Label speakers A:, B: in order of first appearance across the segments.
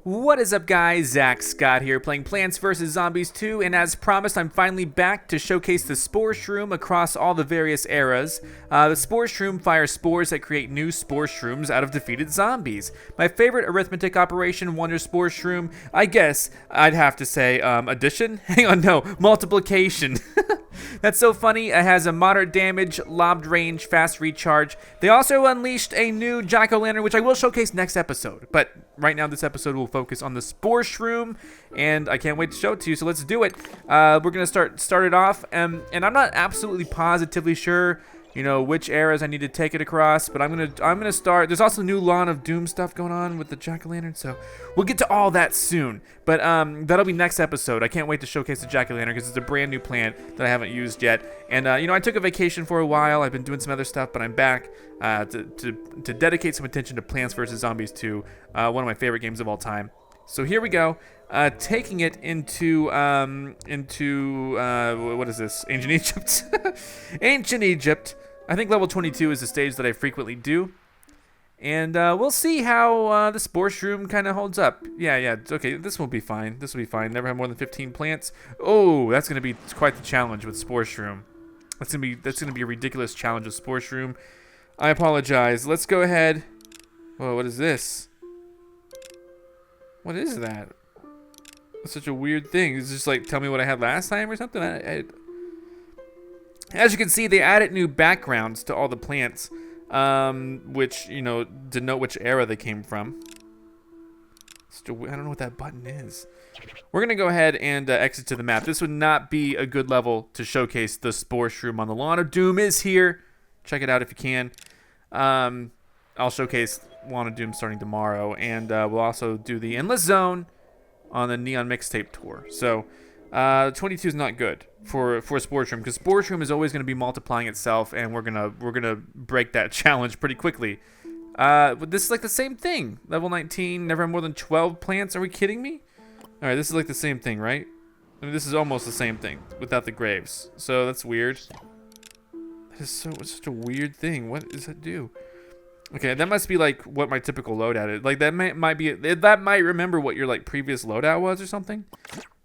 A: What is up, guys? Zach Scott here, playing Plants vs. Zombies 2, and as promised, I'm finally back to showcase the Spore-shroom across all the various eras. The Spore-shroom fires spores that create new Spore-shrooms out of defeated zombies. My favorite arithmetic operation, Wonder Spore-shroom, I guess I'd have to say, addition? Hang on, no, multiplication. That's so funny. It has a moderate damage, lobbed range, fast recharge. They also unleashed a new jack-o'-lantern, which I will showcase next episode. But right now, this episode will focus on the Spore-shroom, and I can't wait to show it to you, so let's do it. We're going to start it off, and I'm not absolutely positively sure, you know, which eras I need to take it across, but I'm gonna start. There's also new Lawn of Doom stuff going on with the jack-o'-lantern, so we'll get to all that soon. But that'll be next episode. I can't wait to showcase the jack-o'-lantern because it's a brand new plant that I haven't used yet. And you know, I took a vacation for a while. I've been doing some other stuff, but I'm back to dedicate some attention to Plants vs. Zombies 2, one of my favorite games of all time. So here we go, taking it into what is this? Ancient Egypt. Ancient Egypt. I think level 22 is the stage that I frequently do, and we'll see how the Spore-shroom kind of holds up. Yeah, it's okay. This will be fine. This will be fine. Never have more than 15 plants. Oh, that's gonna be quite the challenge with Spore-shroom. That's gonna be a ridiculous challenge with Spore-shroom. I apologize. Let's go ahead. Whoa, what is this? What is that? That's such a weird thing. It's just like, tell me what I had last time or something? As you can see, they added new backgrounds to all the plants, which, you know, denote which era they came from. I don't know what that button is. We're going to go ahead and exit to the map. This would not be a good level to showcase the Spore-shroom on the Lawn of Doom is here. Check it out if you can. I'll showcase Lawn of Doom starting tomorrow, and we'll also do the Endless Zone on the Neon Mixtape Tour. So 22 is not good for Spore-shroom, because Spore-shroom is always going to be multiplying itself, and we're gonna break that challenge pretty quickly. But this is like the same thing. Level 19, never have more than 12 plants. Are we kidding me? All right, this is like the same thing, right? I mean, this is almost the same thing without the graves. So that's weird. That is such a weird thing. What does that do? Okay, that must be like what my typical loadout is. Like that might remember what your like previous loadout was or something.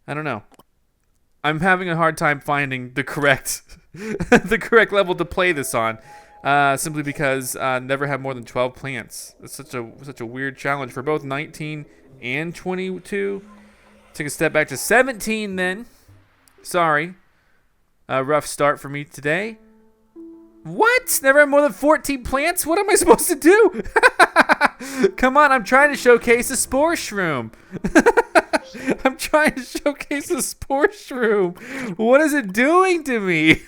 A: I don't know. I'm having a hard time finding the correct the correct level to play this on, simply because never have more than 12 plants. It's such a weird challenge for both 19 and 22. Take a step back to 17 then. Sorry, a rough start for me today. What? Never have more than 14 plants? What am I supposed to do? Come on, I'm trying to showcase the Spore-shroom. I'm trying to showcase the Spore-shroom. What is it doing to me?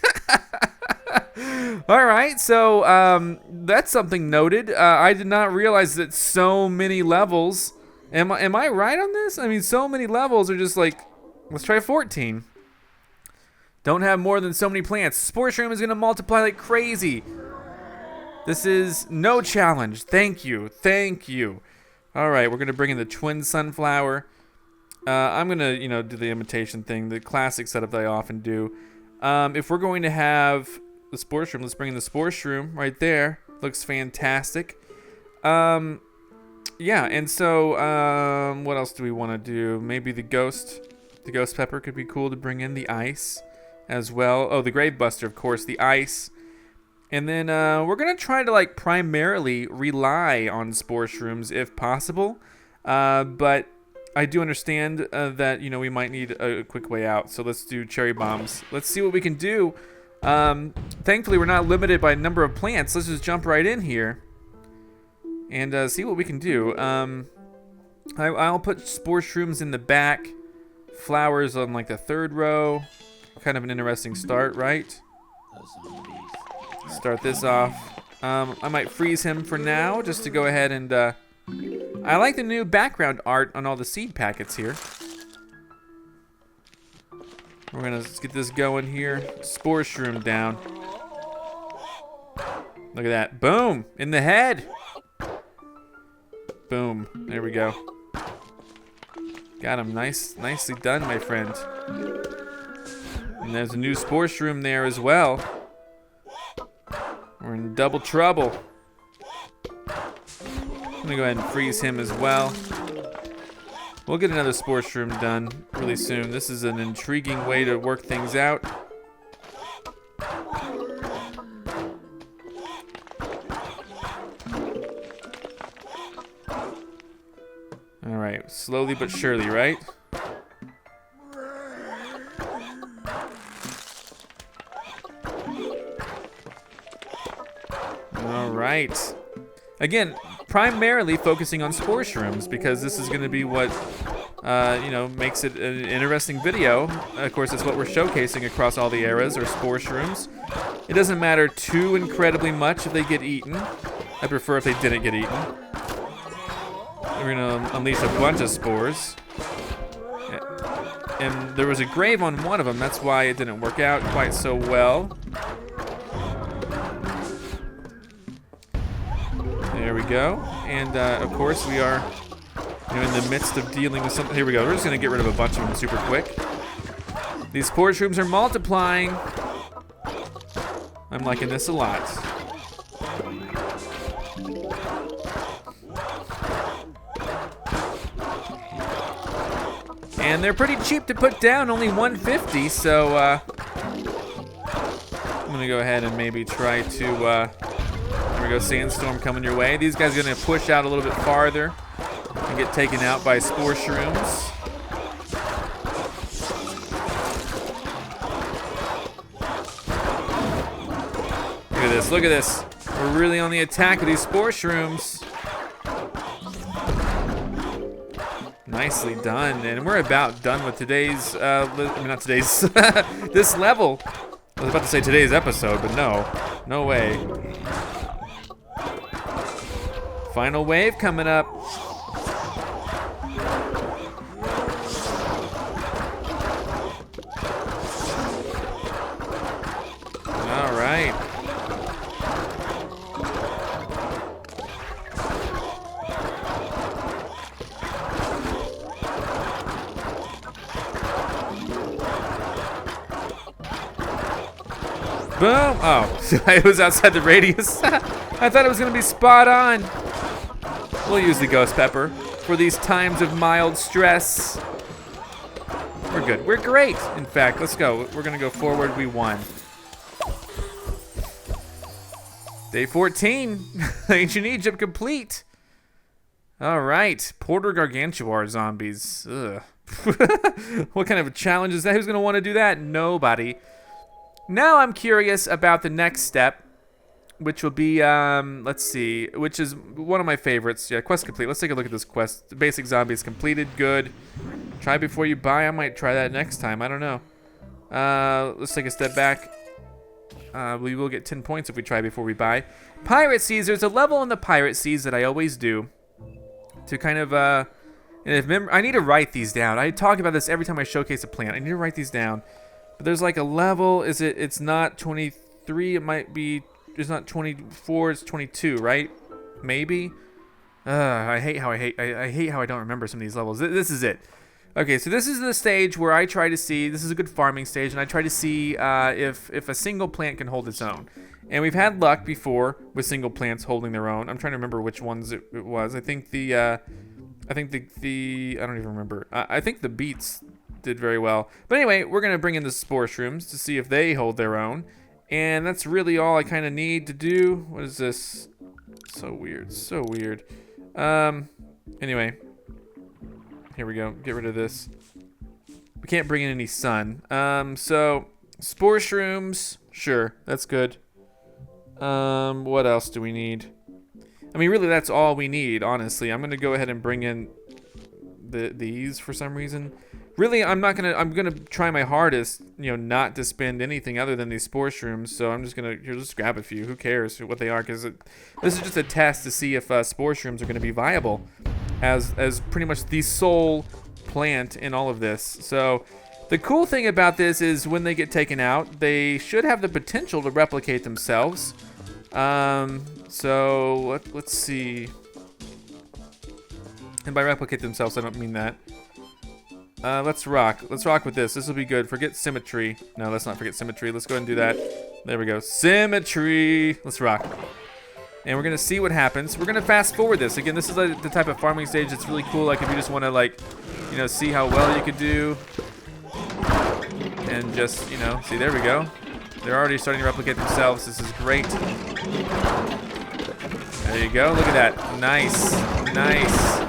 A: All right, so that's something noted. I did not realize that so many levels. Am I right on this? I mean, so many levels are just like, let's try 14. Don't have more than so many plants. Spore-shroom is going to multiply like crazy. This is no challenge. Thank you. Thank you. All right, we're going to bring in the twin sunflower. I'm going to, you know, do the imitation thing, the classic setup that I often do. If we're going to have the Spore-shroom, let's bring in the Spore-shroom right there. Looks fantastic. Yeah, and so what else do we want to do? Maybe the ghost pepper could be cool to bring in, the ice as well. Oh, the grave buster, of course, the ice. And then we're going to try to like primarily rely on Spore-shrooms if possible. But I do understand that, you know, we might need a quick way out. So let's do cherry bombs. Let's see what we can do. Thankfully, we're not limited by number of plants. Let's just jump right in here and see what we can do. I'll put Spore-shrooms in the back. Flowers on like the third row. Kind of an interesting start, right? Start this off. I might freeze him for now, just to go ahead and I like the new background art on all the seed packets here. We're gonna get this going here. Spore-shroom down. Look at that. Boom! In the head! Boom. There we go. Got him. Nicely done, my friend. And there's a new Spore-shroom there as well. We're in double trouble. I'm gonna go ahead and freeze him as well. We'll get another Spore-shroom done really soon. This is an intriguing way to work things out. All right, slowly but surely, right? All right. Again, primarily focusing on Spore-shrooms because this is going to be what, you know, makes it an interesting video. Of course, it's what we're showcasing across all the eras, are Spore-shrooms. It doesn't matter too incredibly much if they get eaten. I prefer if they didn't get eaten. We're going to unleash a bunch of spores. And there was a grave on one of them. That's why it didn't work out quite so well. There we go. And of course we are, you know, in the midst of dealing with something. Here we go. We're just going to get rid of a bunch of them super quick. These Spore-shrooms are multiplying. I'm liking this a lot. And they're pretty cheap to put down, only 150, so I'm gonna go ahead and maybe try to, here we go, Sandstorm coming your way. These guys are gonna push out a little bit farther and get taken out by Spore-shrooms. Look at this. We're really on the attack with these Spore-shrooms. Nicely done, and we're about done with today's, not today's, this level. I was about to say today's episode, but no way. Final wave coming up. All right. Boom! Oh, it was outside the radius. I thought it was going to be spot on. We'll use the ghost pepper for these times of mild stress. We're good. We're great. In fact, let's go. We're going to go forward. We won. Day 14. Ancient Egypt complete. All right. Porter Gargantuar zombies. Ugh. What kind of a challenge is that? Who's going to want to do that? Nobody. Now I'm curious about the next step, which will be, let's see, which is one of my favorites. Yeah, quest complete. Let's take a look at this quest. The basic zombie is completed. Good. Try before you buy. I might try that next time. I don't know. Let's take a step back. We will get 10 points if we try before we buy. Pirate Seas. There's a level in the Pirate Seas that I always do to kind of, I need to write these down. I talk about this every time I showcase a plant. I need to write these down. But there's like a level, it's not 23, it might be, it's not 24, it's 22, right? Maybe? I hate how I don't remember some of these levels. This is it. Okay, so this is the stage where I try to see, this is a good farming stage, and I try to see if a single plant can hold its own. And we've had luck before with single plants holding their own. I'm trying to remember which ones it was. I think I don't even remember. I think the beets did very well. But anyway, we're going to bring in the Spore-shrooms to see if they hold their own. And that's really all I kind of need to do. What is this? So weird. So weird. Anyway. Here we go. Get rid of this. We can't bring in any sun. So, Spore-shrooms. Sure, that's good. What else do we need? I mean, really, that's all we need, honestly. I'm going to go ahead and bring in these for some reason. Really, I'm gonna try my hardest, you know, not to spend anything other than these Spore-shrooms. So I'm just gonna just grab a few. Who cares what they are? Because this is just a test to see if Spore-shrooms are gonna be viable as pretty much the sole plant in all of this. So the cool thing about this is when they get taken out, they should have the potential to replicate themselves. So let's see. And by replicate themselves, I don't mean that. Let's rock. Let's rock with this. This will be good. Forget symmetry. No, let's not forget symmetry. Let's go ahead and do that. There we go. Symmetry. Let's rock. and we're gonna see what happens. We're gonna fast forward this. Again, this is like the type of farming stage that's really cool. Like if you just want to like, you know, see how well you could do, and just, you know, see, there we go. They're already starting to replicate themselves. This is great. There you go. Look at that. Nice, nice.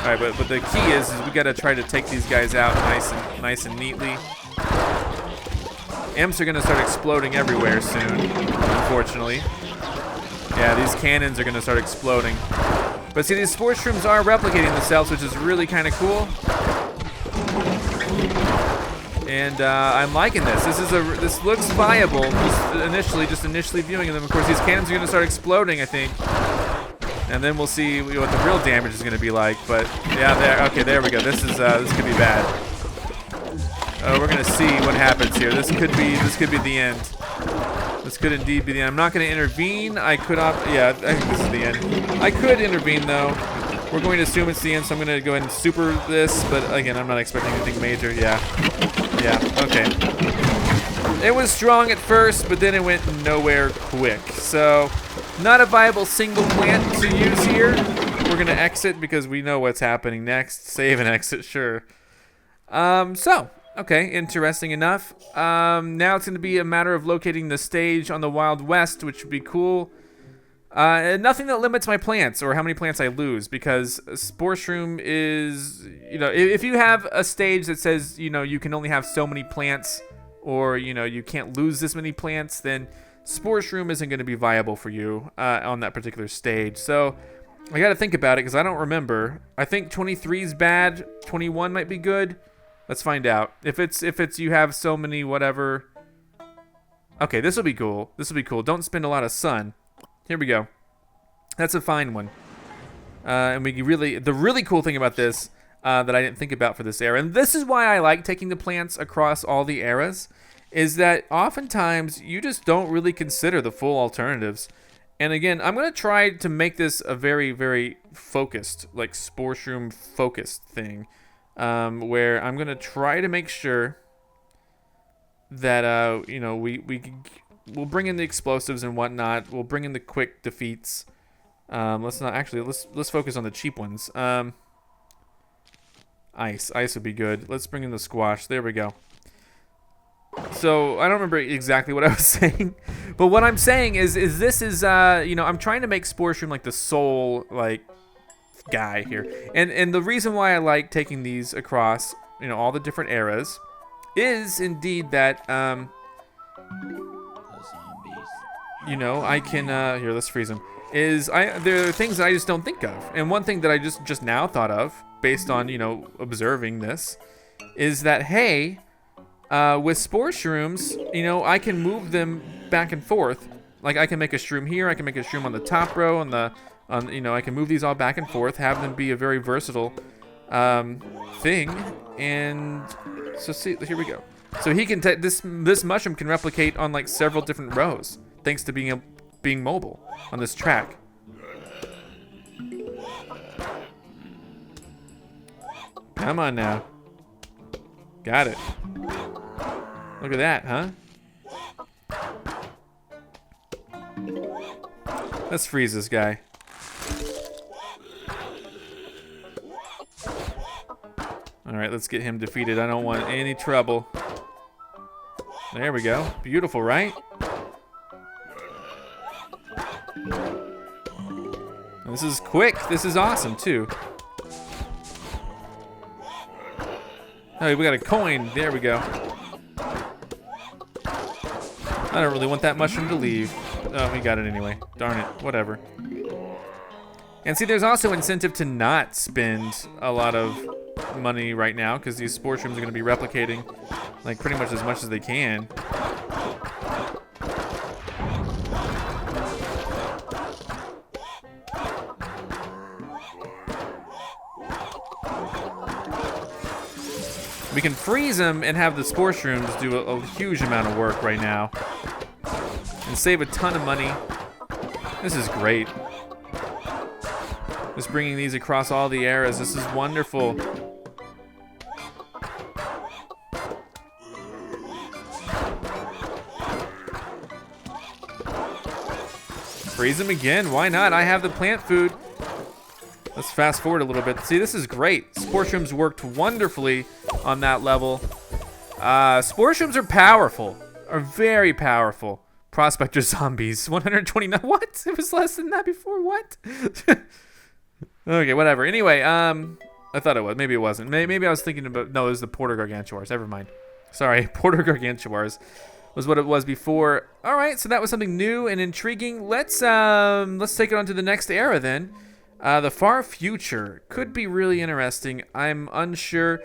A: All right, but the key is we gotta try to take these guys out nice and neatly. Imps are gonna start exploding everywhere soon, unfortunately. Yeah, these cannons are gonna start exploding. But see, these spore-shrooms are replicating themselves, which is really kind of cool. And I'm liking this. This looks viable. Just initially viewing them. Of course, these cannons are gonna start exploding, I think. And then we'll see what the real damage is gonna be like. But yeah, there we go. This could be bad. We're gonna see what happens here. This could be the end. This could indeed be the end. I'm not gonna intervene. I could yeah, I think this is the end. I could intervene though. We're going to assume it's the end, so I'm gonna go ahead and super this, but again, I'm not expecting anything major. Yeah, okay. It was strong at first, but then it went nowhere quick. So, not a viable single plant to use here. We're gonna exit because we know what's happening next. Save and exit, sure. Okay, interesting enough. Now it's going to be a matter of locating the stage on the Wild West, which would be cool. Nothing that limits my plants or how many plants I lose, because Spore-shroom is, you know, if you have a stage that says, you know, you can only have so many plants, or, you know, you can't lose this many plants, then Spore-shroom isn't going to be viable for you on that particular stage. So I got to think about it because I don't remember. I think 23 is bad. 21 might be good. Let's find out. If it's you have so many whatever. Okay, this will be cool. This will be cool. Don't spend a lot of sun. Here we go. That's a fine one. And the really cool thing about this that I didn't think about for this era, and this is why I like taking the plants across all the eras, is that oftentimes you just don't really consider the full alternatives. And again, I'm gonna try to make this a very, very focused, like Spore-shroom focused thing. Where I'm gonna try to make sure that you know, we'll bring in the explosives and whatnot. We'll bring in the quick defeats. Let's focus on the cheap ones. Ice would be good. Let's bring in the squash. There we go. So I don't remember exactly what I was saying, but what I'm saying is this is you know, I'm trying to make Spore-shroom like the sole like guy here, and the reason why I like taking these across, you know, all the different eras is indeed that you know, I can here, let's freeze them. There are things that I just don't think of, and one thing that I just now thought of based on, you know, observing this is that, hey, with Spore-shrooms, you know, I can move them back and forth. Like I can make a shroom here, I can make a shroom on the top row, you know, I can move these all back and forth, have them be a very versatile thing, and so see, here we go. So he can this mushroom can replicate on like several different rows, thanks to being mobile on this track. Come on now, got it. Look at that, huh? Let's freeze this guy. Alright, let's get him defeated. I don't want any trouble. There we go. Beautiful, right? And this is quick. This is awesome, too. Oh, we got a coin. There we go. I don't really want that mushroom to leave. Oh, we got it anyway. Darn it. Whatever. And see, there's also incentive to not spend a lot of money right now, because these Spore-shrooms are going to be replicating like pretty much as much as they can. We can freeze them and have the Spore-shrooms do a huge amount of work right now and save a ton of money. This is great. Just bringing these across all the eras. This is wonderful. freeze him again. Why not? I have the plant food. Let's fast forward a little bit. See, this is great. Spore-shrooms worked wonderfully on that level. Spore-shrooms are powerful. Are very powerful. Prospector zombies. 129. What? It was less than that before. What? Okay, whatever. Anyway, I thought it was. Maybe it wasn't. Maybe I was thinking about... No, it was the Porter Gargantuars. Never mind. Sorry, Porter Gargantuars was what it was before. All right, so that was something new and intriguing. Let's take it on to the next era then. The far future could be really interesting. I'm unsure.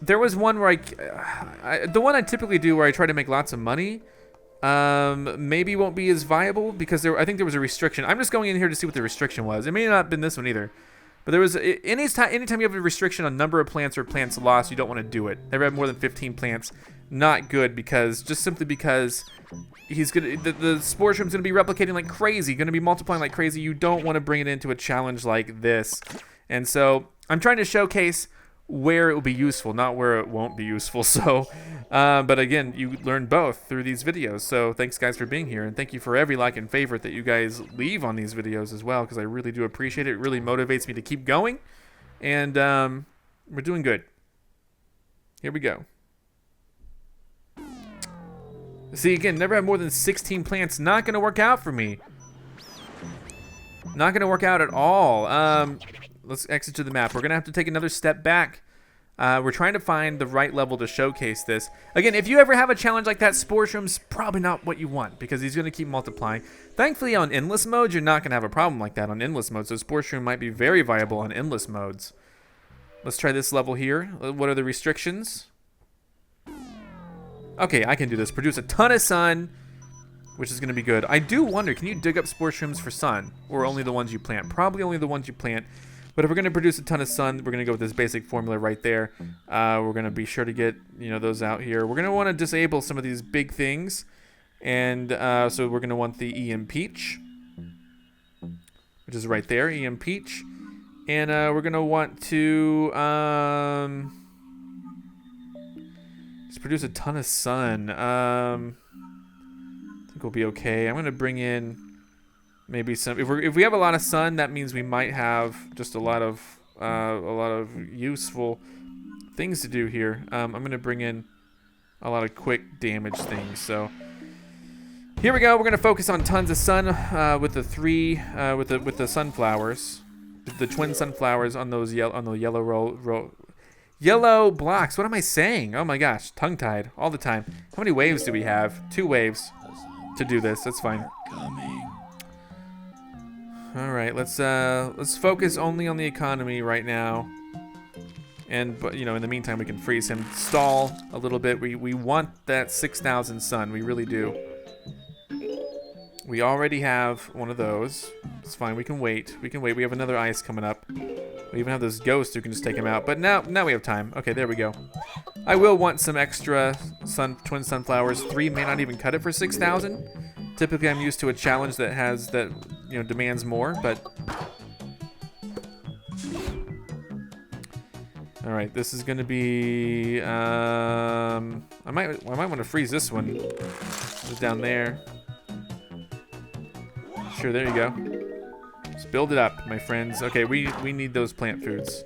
A: There was one where the one I typically do where I try to make lots of money, maybe won't be as viable because I think there was a restriction. I'm just going in here to see what the restriction was. It may not have been this one either. But there was, anytime you have a restriction on number of plants or plants lost, you don't want to do it. Never have more than 15 plants. Not good because, just simply because the Spore-shroom's gonna be replicating like crazy, gonna be multiplying like crazy. You don't want to bring it into a challenge like this. And so I'm trying to showcase where it will be useful, not where it won't be useful. So, but again, you learn both through these videos. So thanks guys for being here, and thank you for every like and favorite that you guys leave on these videos as well, because I really do appreciate it. It really motivates me to keep going, and we're doing good. Here we go. See, again, never have more than 16 plants. Not gonna work out for me. Not gonna work out at all. Let's exit to the map. We're gonna have to take another step back. We're trying to find the right level to showcase this. Again, if you ever have a challenge like that, Spore-shroom's probably not what you want because he's gonna keep multiplying. Thankfully, on endless modes, you're not gonna have a problem like that on endless modes. So Spore-shroom might be very viable on endless modes. Let's try this level here. What are the restrictions? Okay, I can do this. Produce a ton of sun, which is going to be good. I do wonder, can you dig up Spore-shrooms for sun? Or only the ones you plant? Probably only the ones you plant. But if we're going to produce a ton of sun, we're going to go with this basic formula right there. We're going to be sure to get, those out here. We're going to want to disable some of these big things. And so we're going to want the EM Peach, which is right there, EM Peach. And we're going to want to... produce a ton of sun. I think we'll be okay. I'm gonna bring in maybe some. If we have a lot of sun, that means we might have just a lot of useful things to do here. I'm gonna bring in a lot of quick damage things. So here we go. We're gonna focus on tons of sun with the with the sunflowers, the twin sunflowers on those yellow blocks. What am I saying? Oh my gosh, tongue-tied all the time. How many waves do we have? 2 waves to do this. That's fine. All right, let's focus only on the economy right now. And but in the meantime, we can freeze him, stall a little bit. We want that 6,000 sun. We really do. We already have one of those. It's fine. We can wait. We can wait. We have another ice coming up. We even have those ghosts who can just take him out. But now we have time. Okay, there we go. I will want some extra twin sunflowers. 3 may not even cut it for 6,000. Typically, I'm used to a challenge that demands more. But all right, this is going to be. I might want to freeze this one. It's down there. Sure, there you go. Just build it up, my friends. Okay, we need those plant foods.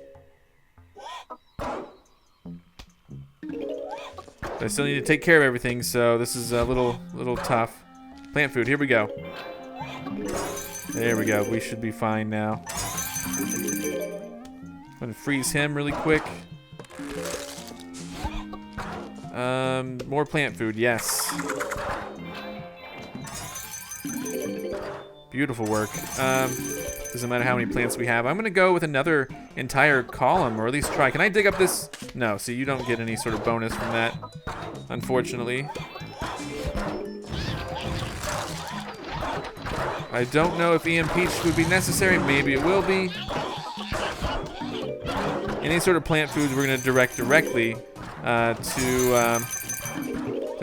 A: I still need to take care of everything, so this is a little tough. Plant food, here we go. There we go. We should be fine now. I'm gonna freeze him really quick. More plant food, yes. Beautiful work. Doesn't matter how many plants we have. I'm gonna go with another entire column, or at least try. Can I dig up this? No, see, you don't get any sort of bonus from that, unfortunately. I don't know if EM Peach would be necessary. Maybe it will be. Any sort of plant foods we're gonna direct directly to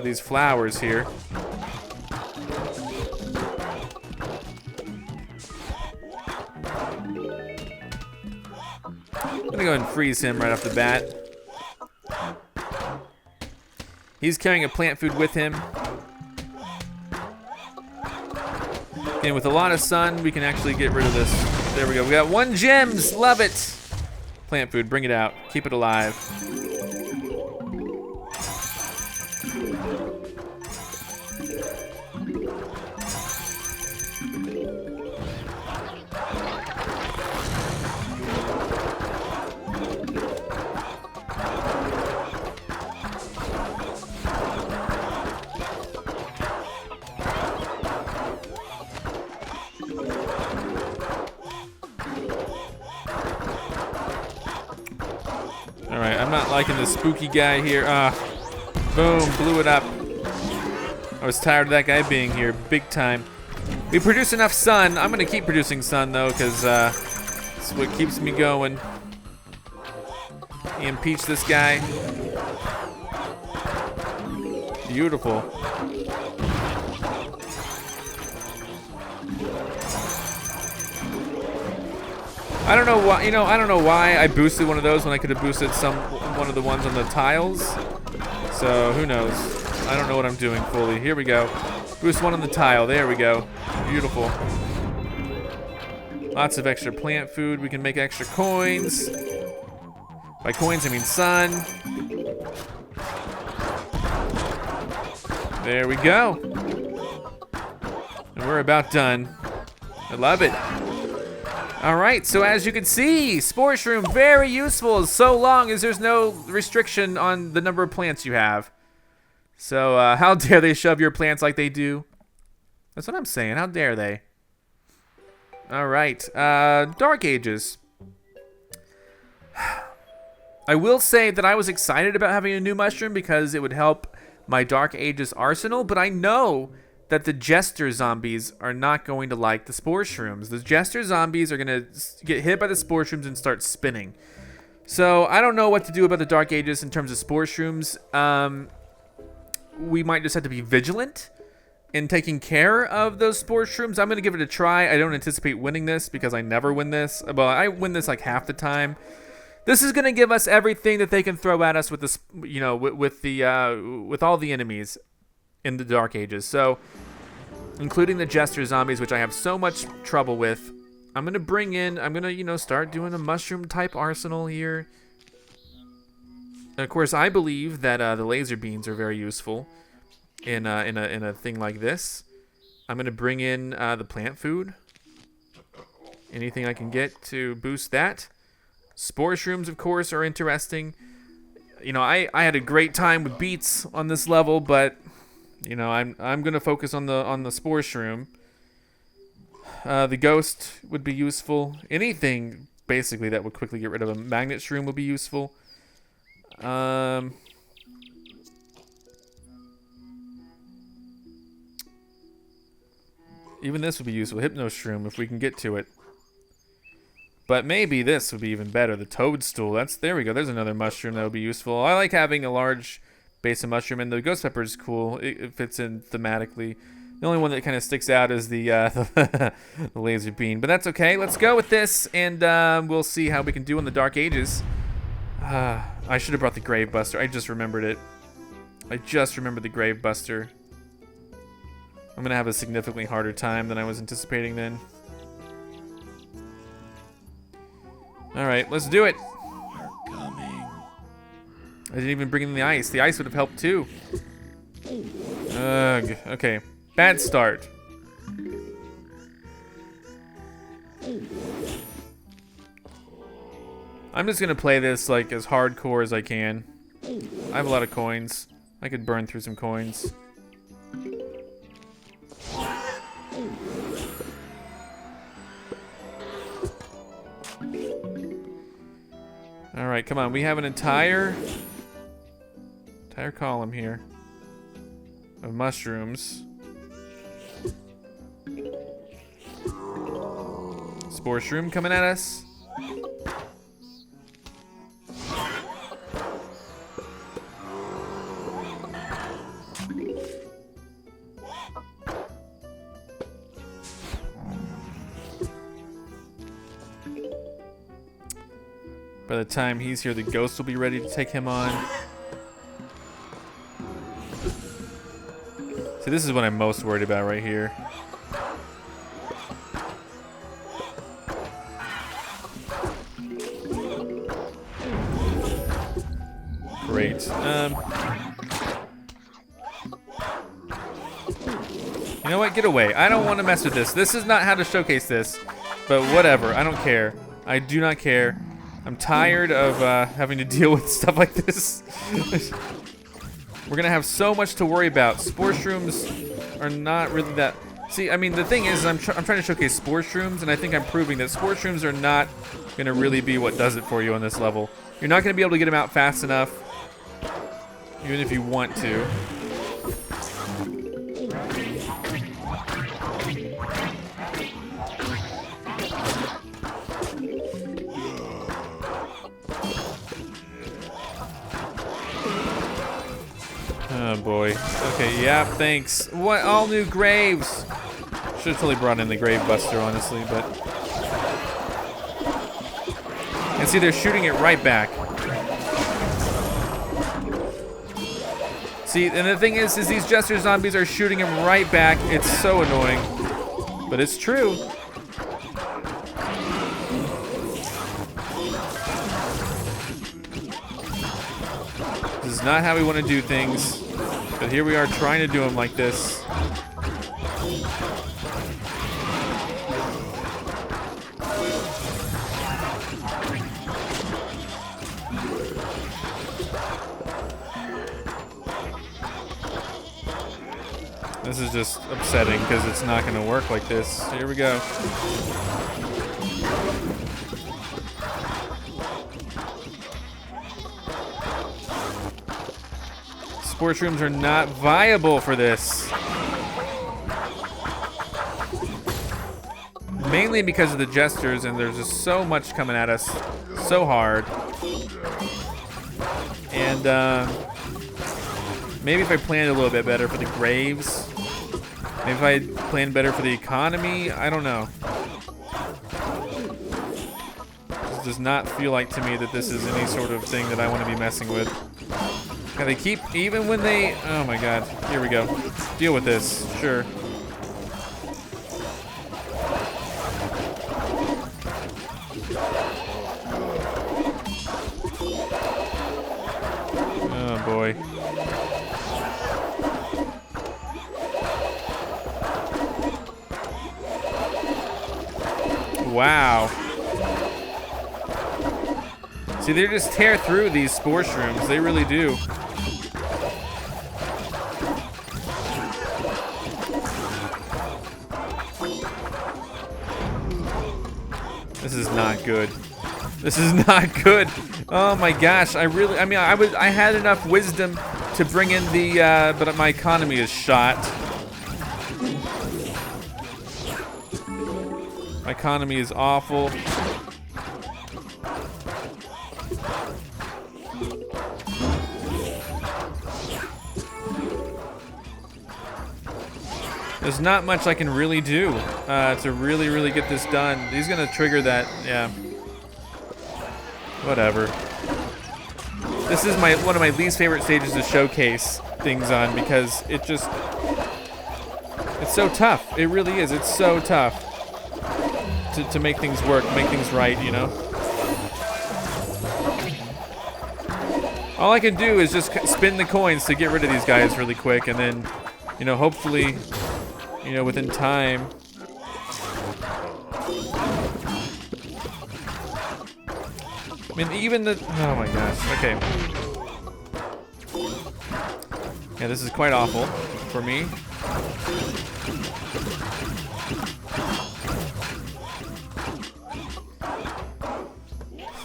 A: these flowers here. I'm gonna go ahead and freeze him right off the bat. He's carrying a plant food with him. And with a lot of sun, we can actually get rid of this. There we go. We got 1 gems. Love it. Plant food. Bring it out. Keep it alive. Alright, I'm not liking the spooky guy here. Boom, blew it up. I was tired of that guy being here, big time. We produce enough sun. I'm gonna keep producing sun though, because it's what keeps me going. Impeach this guy. Beautiful. I don't know why, I don't know why I boosted one of those when I could have boosted one of the ones on the tiles. So who knows? I don't know what I'm doing fully. Here we go. Boost one on the tile. There we go. Beautiful. Lots of extra plant food. We can make extra coins. By coins, I mean sun. There we go. And we're about done. I love it. All right, so as you can see, Spore-shroom, very useful so long as there's no restriction on the number of plants you have. So how dare they shove your plants like they do? That's what I'm saying, how dare they? All right, Dark Ages. I will say that I was excited about having a new mushroom because it would help my Dark Ages arsenal, but I know that the Jester zombies are not going to like the Spore-shrooms. The Jester zombies are gonna get hit by the Spore-shrooms and start spinning. So I don't know what to do about the Dark Ages in terms of Spore-shrooms. We might just have to be vigilant in taking care of those Spore-shrooms. I'm gonna give it a try. I don't anticipate winning this because I never win this. Well, I win this like half the time. This is gonna give us everything that they can throw at us with this, with all the enemies in the Dark Ages. So, including the Jester zombies, which I have so much trouble with, I'm gonna start doing a mushroom type arsenal here. And of course, I believe that the laser beans are very useful in a thing like this. I'm gonna bring in the plant food. Anything I can get to boost that. Spore-shrooms, of course, are interesting. I had a great time with beets on this level, but I'm gonna focus on the Spore-shroom. The ghost would be useful. Anything basically that would quickly get rid of a magnet shroom would be useful. Even this would be useful. Hypno shroom if we can get to it. But maybe this would be even better. The toadstool. There we go. There's another mushroom that would be useful. I like having a large base of mushroom, and the ghost pepper is cool. It fits in thematically. The only one that kind of sticks out is the the laser bean, but that's okay. Let's go with this, and we'll see how we can do in the Dark Ages. I should have brought the Grave Buster. I just remembered it. I just remembered the Grave Buster. I'm gonna have a significantly harder time than I was anticipating then. All right, let's do it. I didn't even bring in the ice. The ice would have helped too. Ugh. Okay. Bad start. I'm just gonna play this like as hardcore as I can. I have a lot of coins. I could burn through some coins. All right, come on. We have an entire column here of mushrooms. Spore-shroom coming at us. By the time he's here, the ghost will be ready to take him on. See, this is what I'm most worried about right here. great. You know what? Get away. I don't want to mess with this. This is not how to showcase this, but whatever. I don't care. I do not care. I'm tired of having to deal with stuff like this. We're gonna have so much to worry about. Spore-shrooms are not really that. See, I mean, the thing is, I'm trying to showcase spore-shrooms, and I think I'm proving that spore-shrooms are not gonna really be what does it for you on this level. You're not gonna be able to get them out fast enough, even if you want to. Oh boy. Okay, yeah, thanks. What? All new graves. Should have totally brought in the grave buster, honestly, but. And see, they're shooting it right back. See, and the thing is these jester zombies are shooting him right back. It's so annoying, but it's true. This is not how we want to do things, but here we are trying to do them like this. This is just upsetting because it's not going to work like this. Here we go. Spore-shrooms are not viable for this. Mainly because of the jesters, and there's just so much coming at us so hard. And maybe if I planned a little bit better for the graves. Maybe if I planned better for the economy. I don't know. This does not feel like to me that this is any sort of thing that I want to be messing with. And they keep, even when they, oh my god, here we go. Deal with this, sure. Oh boy. Wow. See, they just tear through these spore-shrooms, they really do. This is not good. This is not good. Oh my gosh, I had enough wisdom to bring in the, but my economy is shot. My economy is awful. There's not much I can really do to really get this done. He's gonna trigger that, yeah. Whatever. This is one of my least favorite stages to showcase things on because it's so tough. It really is. It's so tough to make things work, make things right, you know? All I can do is just spin the coins to get rid of these guys really quick, and then, you know, hopefully, you know, within time. I mean, even the, oh my gosh, okay. Yeah, this is quite awful for me.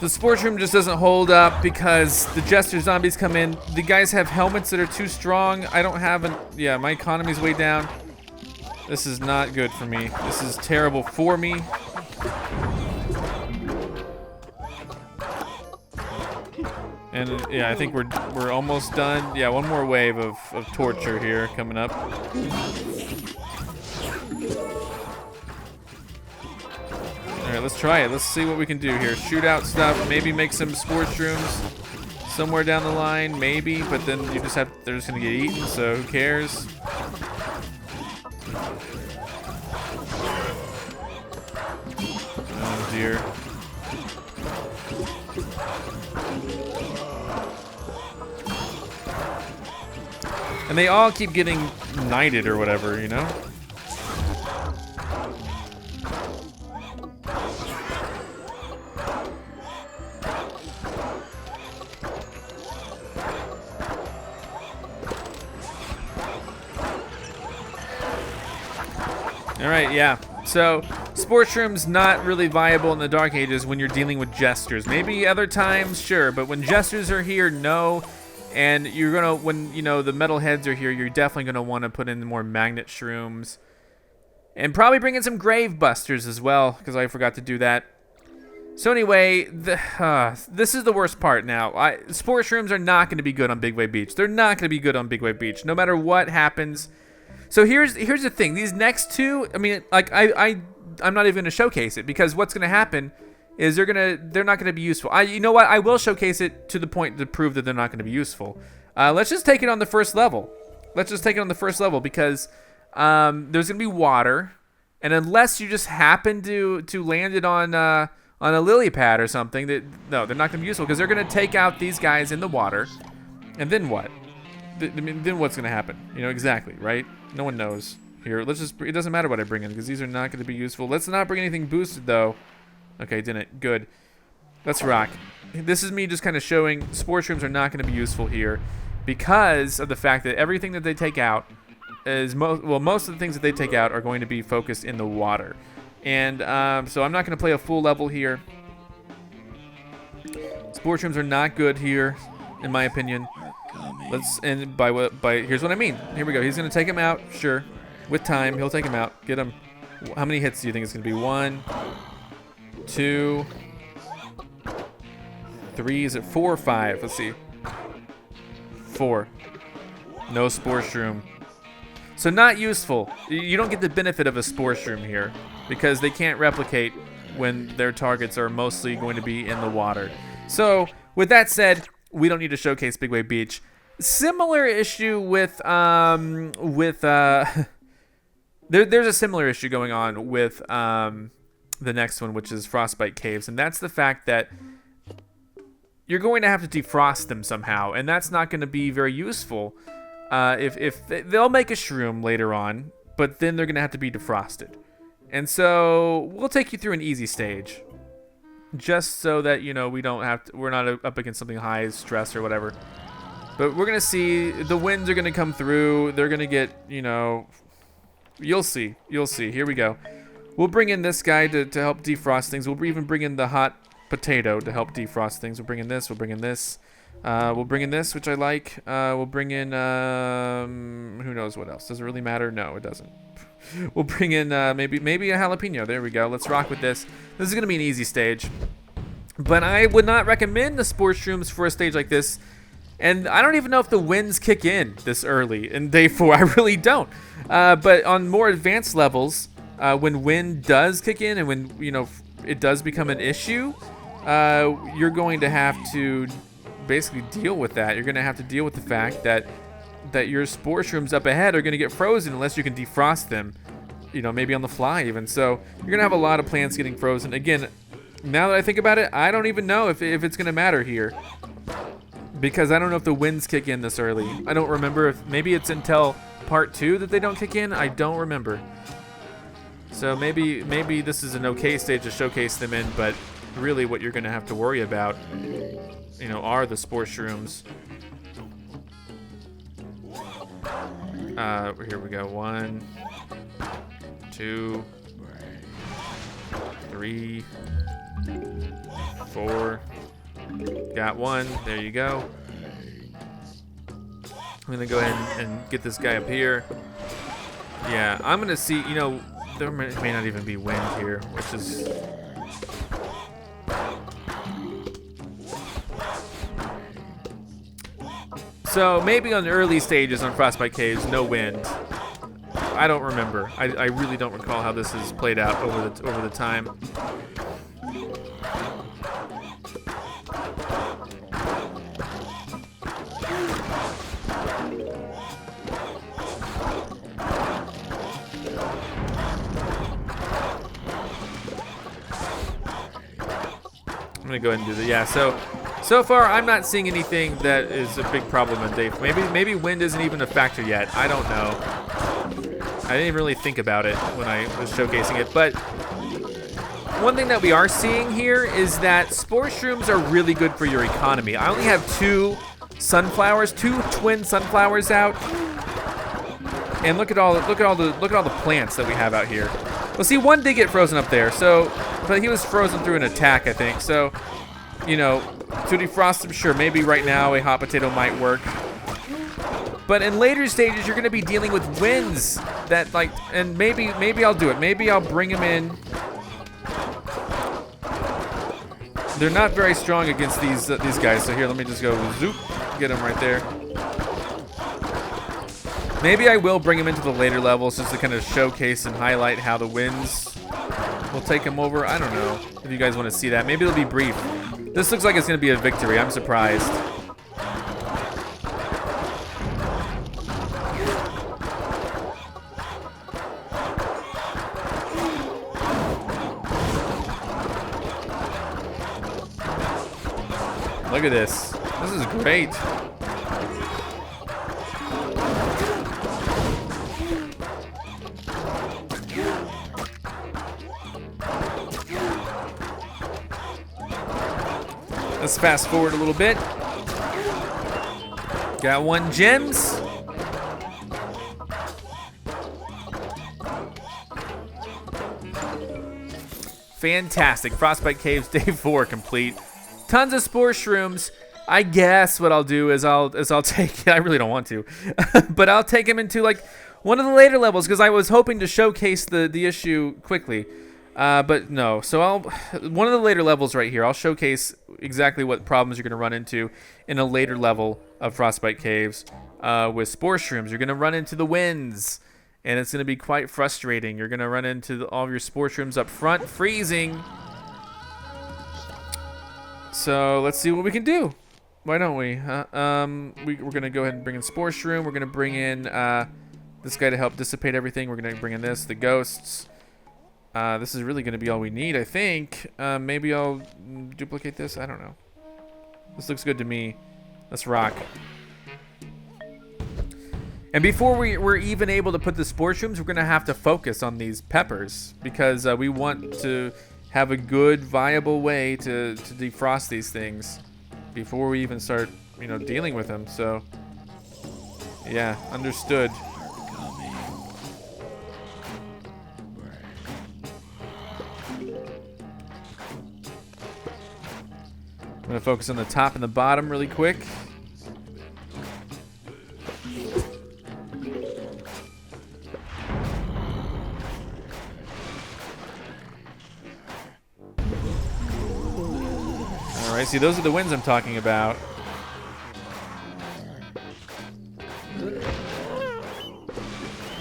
A: The Spore-shroom just doesn't hold up because the jester zombies come in. The guys have helmets that are too strong. I don't have yeah, my economy's way down. This is not good for me. This is terrible for me. And yeah, I think we're almost done. Yeah, one more wave of torture here coming up. Alright, let's try it. Let's see what we can do here. Shoot out stuff, maybe make some spore-shrooms somewhere down the line, maybe, but then you just they're just gonna get eaten, so who cares? Oh dear. And they all keep getting knighted or whatever, you know? All right, yeah. So, Spore-shroom's not really viable in the Dark Ages when you're dealing with jesters. Maybe other times, sure, but when jesters are here, no. And you're gonna, when you know the metalheads are here, you're definitely gonna want to put in more magnet shrooms, and probably bring in some grave busters as well, because I forgot to do that. So anyway, this is the worst part now. Spore-shrooms are not going to be good on Big Wave Beach. They're not going to be good on Big Wave Beach, no matter what happens. So here's the thing. These next two, I mean, like I'm not even going to showcase it, because what's going to happen is they're not going to be useful. You know what? I will showcase it to the point to prove that they're not going to be useful. Let's just take it on the first level. Let's just take it on the first level, because there's going to be water, and unless you just happen to land it on a lily pad or something, no, they're not going to be useful, because they're going to take out these guys in the water, and then what? Then what's going to happen? You know exactly, right? No one knows. Here, it doesn't matter what I bring in, because these are not going to be useful. Let's not bring anything boosted, though. Okay, didn't. Good. Let's rock. This is me just kind of showing Spore-shrooms are not going to be useful here, because of the fact that everything that they take out is most of the things that they take out are going to be focused in the water. And so I'm not going to play a full level here. Spore-shrooms are not good here, in my opinion. Here's what I mean. Here we go. He's going to take him out, sure. With time, he'll take him out. Get him. How many hits do you think it's going to be? 1, 2, 3. Is it 4 or 5? Let's see. 4. No Spore-shroom. So not useful. You don't get the benefit of a Spore-shroom here, because they can't replicate when their targets are mostly going to be in the water. So with that said, we don't need to showcase Big Wave Beach. Similar issue with there's a similar issue going on with the next one, which is Frostbite Caves, and that's the fact that you're going to have to defrost them somehow, and that's not going to be very useful. If they'll make a shroom later on, but then they're going to have to be defrosted. And so we'll take you through an easy stage, just so that we're not up against something high stress or whatever. But we're going to see the winds are going to come through. They're going to get, you'll see. Here we go. We'll bring in this guy to help defrost things. We'll even bring in the hot potato to help defrost things. We'll bring in this. We'll bring in this. We'll bring in this, which I like. We'll bring in, who knows what else. Does it really matter? No, it doesn't. We'll bring in maybe a jalapeno. There we go. Let's rock with this. This is going to be an easy stage. But I would not recommend the Spore-shrooms for a stage like this. And I don't even know if the winds kick in this early in day 4. I really don't. But on more advanced levels, when wind does kick in and when it does become an issue, you're going to have to basically deal with that. You're going to have to deal with the fact that your Spore-shrooms up ahead are going to get frozen unless you can defrost them, maybe on the fly even. So you're going to have a lot of plants getting frozen. Again, now that I think about it, I don't even know if it's going to matter here, because I don't know if the winds kick in this early. I don't remember if maybe it's until part 2 that they don't kick in. I don't remember. So maybe this is an okay stage to showcase them in, but really what you're going to have to worry about, are the Spore-shrooms. Here we go. 1, 2, 3, 4. Got 1. There you go. I'm gonna go ahead and get this guy up here. Yeah, I'm gonna see. There may not even be wind here, which is. So maybe on the early stages on Frostbite Caves, no wind. I don't remember. I really don't recall how this is played out over the time. I'm gonna go ahead and do that. Yeah, so So far, I'm not seeing anything that is a big problem in day 4. Maybe wind isn't even a factor yet. I don't know. I didn't even really think about it when I was showcasing it. But one thing that we are seeing here is that Spore-shrooms are really good for your economy. I only have 2 sunflowers, 2 twin sunflowers out. And look at all the plants that we have out here. Well, see, one did get frozen up there, but he was frozen through an attack, I think. So, you know, to defrost him, sure, maybe right now a hot potato might work. But in later stages, you're gonna be dealing with winds that and maybe I'll do it. Maybe I'll bring him in. They're not very strong against these guys. So here, let me just go zoop, get him right there. Maybe I will bring him into the later levels just to kind of showcase and highlight how the winds will take him over. I don't know if you guys want to see that. Maybe it'll be brief. This looks like it's going to be a victory. I'm surprised. Look at this. This is great. Let's fast forward a little bit. Got 1 gems. Fantastic. Frostbite Caves day 4 complete. Tons of Spore-shrooms. I guess what I'll do is I'll take, I really don't want to, but I'll take him into like one of the later levels because I was hoping to showcase the issue quickly. But no, so one of the later levels right here, I'll showcase exactly what problems you're going to run into in a later level of Frostbite Caves with Spore-shrooms. You're going to run into the winds, and it's going to be quite frustrating. You're going to run into all of your Spore-shrooms up front, freezing. So let's see what we can do. Why don't we? We're going to go ahead and bring in Spore-shroom. We're going to bring in this guy to help dissipate everything. We're going to bring in the ghosts. This is really going to be all we need, I think. Maybe I'll duplicate this. I don't know. This looks good to me. Let's rock. And before we're even able to put the Spore-shrooms, we're going to have to focus on these peppers because we want to have a good, viable way to defrost these things before we even start, dealing with them. So, yeah, understood. I'm going to focus on the top and the bottom really quick. Alright, see, those are the winds I'm talking about.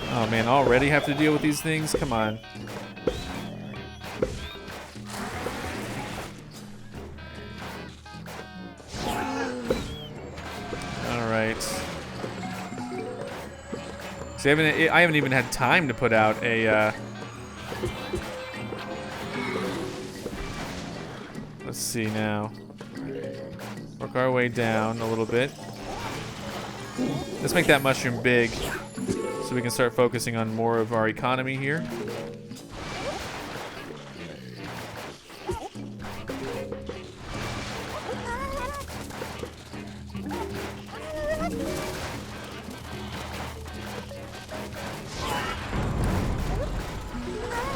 A: Oh man, already have to deal with these things? Come on. See, I haven't even had time to put out a. Let's see now. Work our way down a little bit. Let's make that mushroom big, so we can start focusing on more of our economy here.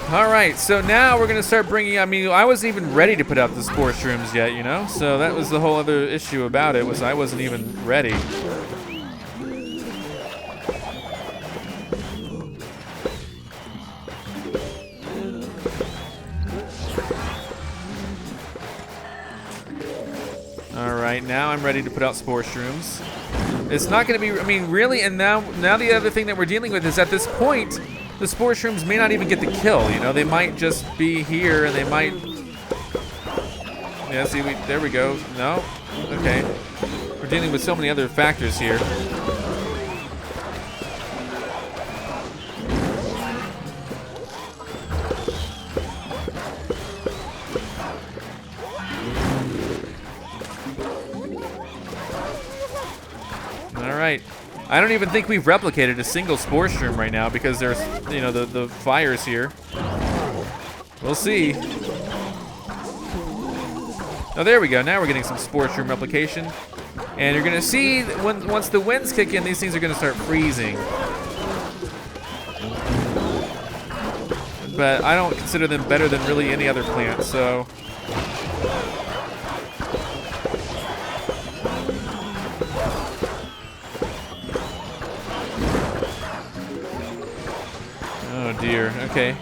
A: Alright, so now we're going to start bringing, I wasn't even ready to put out the Spore-shrooms yet, So that was the whole other issue about it, was I wasn't even ready. Alright, now I'm ready to put out Spore-shrooms. It's not going to be, really, and now the other thing that we're dealing with is at this point, the Spore-shrooms may not even get the kill, They might just be here, and they might... Yeah, see, there we go. No? Okay. We're dealing with so many other factors here. I don't even think we've replicated a single Spore-shroom right now because there's, you know, the fires here. We'll see. Oh, there we go. Now we're getting some Spore-shroom replication. And you're gonna see once the winds kick in, these things are gonna start freezing. But I don't consider them better than really any other plant, so. Oh dear, okay.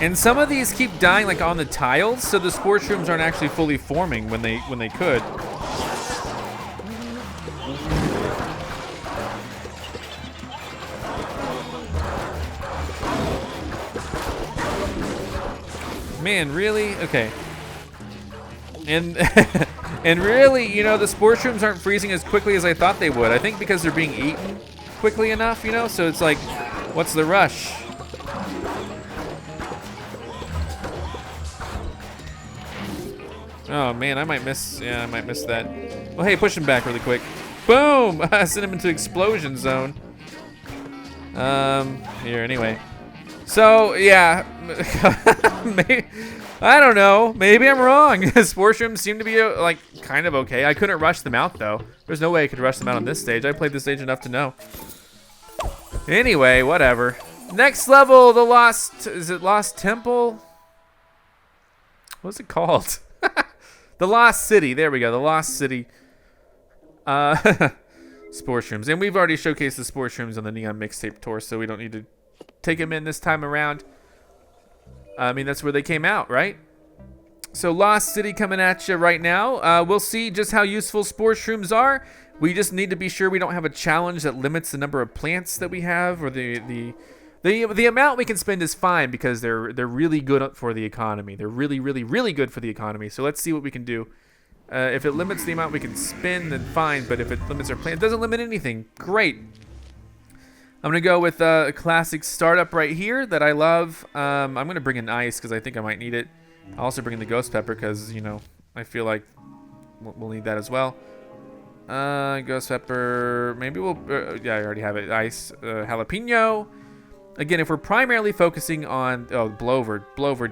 A: And some of these keep dying like on the tiles, so the Spore-shrooms aren't actually fully forming when they could. Man, really? Okay. And and really, you know, the Spore-shrooms aren't freezing as quickly as I thought they would. I think because they're being eaten quickly enough, you know? So it's like, what's the rush? Oh man, I might miss. Yeah, I might miss that. Well, hey, push him back really quick. Boom! I sent him into explosion zone. Here anyway. So yeah, maybe, I don't know. Maybe I'm wrong. Spore-shrooms seem to be like kind of okay. I couldn't rush them out though. There's no way I could rush them out on this stage. I played this stage enough to know. Anyway, whatever. Next level, the Lost. Is it Lost Temple? What's it called? The Lost City. There we go. The Lost City. Spore-shrooms. And we've already showcased the Spore-shrooms on the Neon Mixtape Tour, so we don't need to take them in this time around. I mean, that's where they came out, right? So Lost City coming at you right now. We'll see just how useful Spore-shrooms are. We just need to be sure we don't have a challenge that limits the number of plants that we have, or the amount we can spend is fine because they're really good for the economy. They're really, really, really good for the economy. So let's see what we can do. If it limits the amount we can spend, then fine. But if it limits our plant, it doesn't limit anything. Great. I'm gonna go with a classic startup right here that I love. I'm gonna bring in ice because I think I might need it. I'll also bring in the ghost pepper because, you know, I feel like we'll need that as well. Ghost pepper. Maybe we'll. Yeah, I already have it. Ice. Jalapeno. Again, if we're primarily focusing on blover,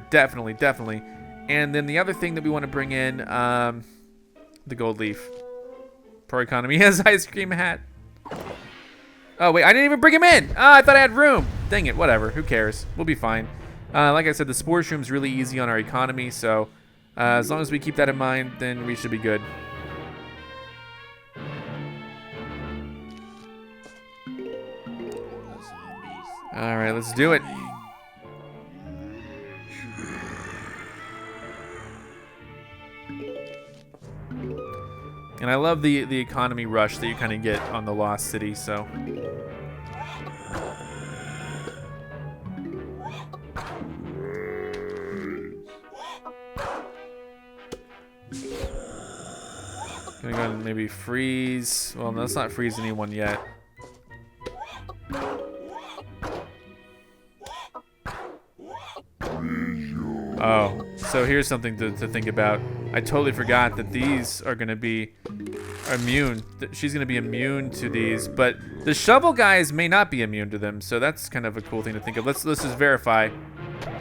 A: definitely. And then the other thing that we want to bring in, the gold leaf. Pro economy has ice cream hat. Oh wait, I didn't even bring him in. I thought I had room. Dang it, whatever. Who cares? We'll be fine. Like I said, the Spore-shroom's really easy on our economy, so as long as we keep that in mind, then we should be good. All right, let's do it. And I love the economy rush that you kind of get on the Lost City, so. Gonna go ahead and maybe freeze. Well, no, let's not freeze anyone yet. Oh, so here's something to think about. I totally forgot that these are going to be immune. She's going to be immune to these, but the shovel guys may not be immune to them, so that's kind of a cool thing to think of. Let's just verify.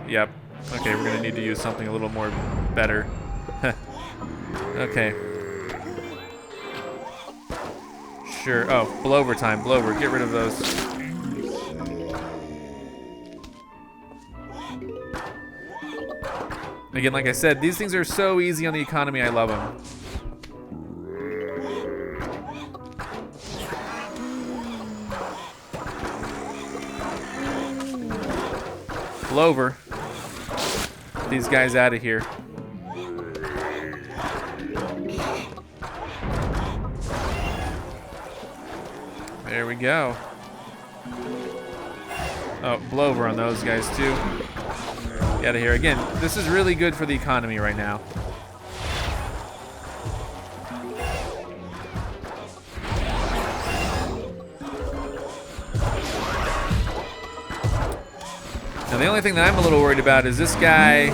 A: Yep. Okay, we're going to need to use something a little more better. Okay. Sure. Oh, blower time. Blower. Get rid of those. Again, like I said, these things are so easy on the economy. I love them. Blower. Get these guys out of here. There we go. Oh, blower on those guys too. Get out of here. Again, this is really good for the economy right now. Now, the only thing that I'm a little worried about is this guy.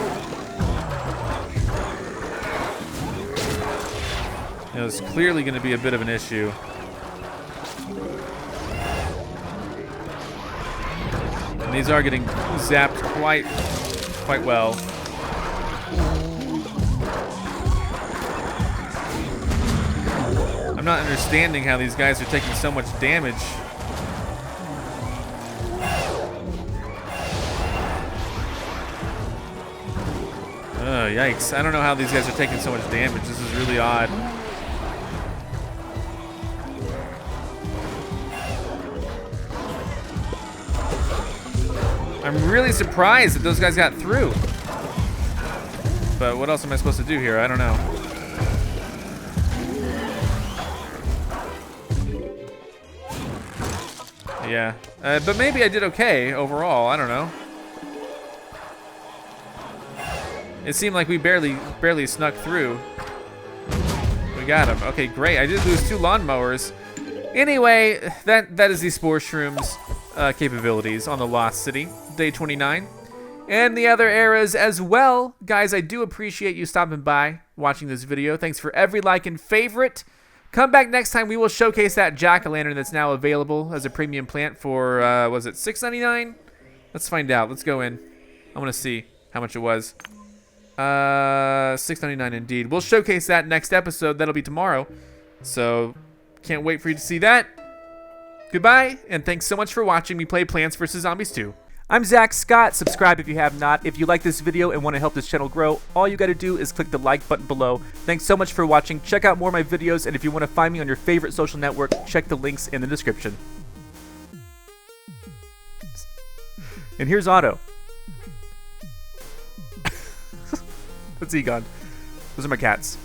A: You know, it's clearly going to be a bit of an issue. And these are getting zapped quite well. I'm not understanding how these guys are taking so much damage. Oh, yikes. I don't know how these guys are taking so much damage. This is really odd. I'm really surprised that those guys got through. But what else am I supposed to do here? I don't know. Yeah. But maybe I did okay overall. I don't know. It seemed like we barely snuck through. We got him. Okay, great. I did lose 2 lawnmowers. Anyway, that is the Spore-shroom's capabilities on the Lost City, day 29. And the other eras as well. Guys, I do appreciate you stopping by, watching this video. Thanks for every like and favorite. Come back next time. We will showcase that jack-o'-lantern that's now available as a premium plant for, was it $6.99? Let's find out. Let's go in. I want to see how much it was. $6.99 indeed. We'll showcase that next episode. That'll be tomorrow. So, can't wait for you to see that. Goodbye, and thanks so much for watching me play Plants vs. Zombies 2. I'm Zack Scott. Subscribe if you have not. If you like this video and want to help this channel grow, all you got to do is click the like button below. Thanks so much for watching. Check out more of my videos, and if you want to find me on your favorite social network, check the links in the description. And here's Otto. That's Egon. Those are my cats.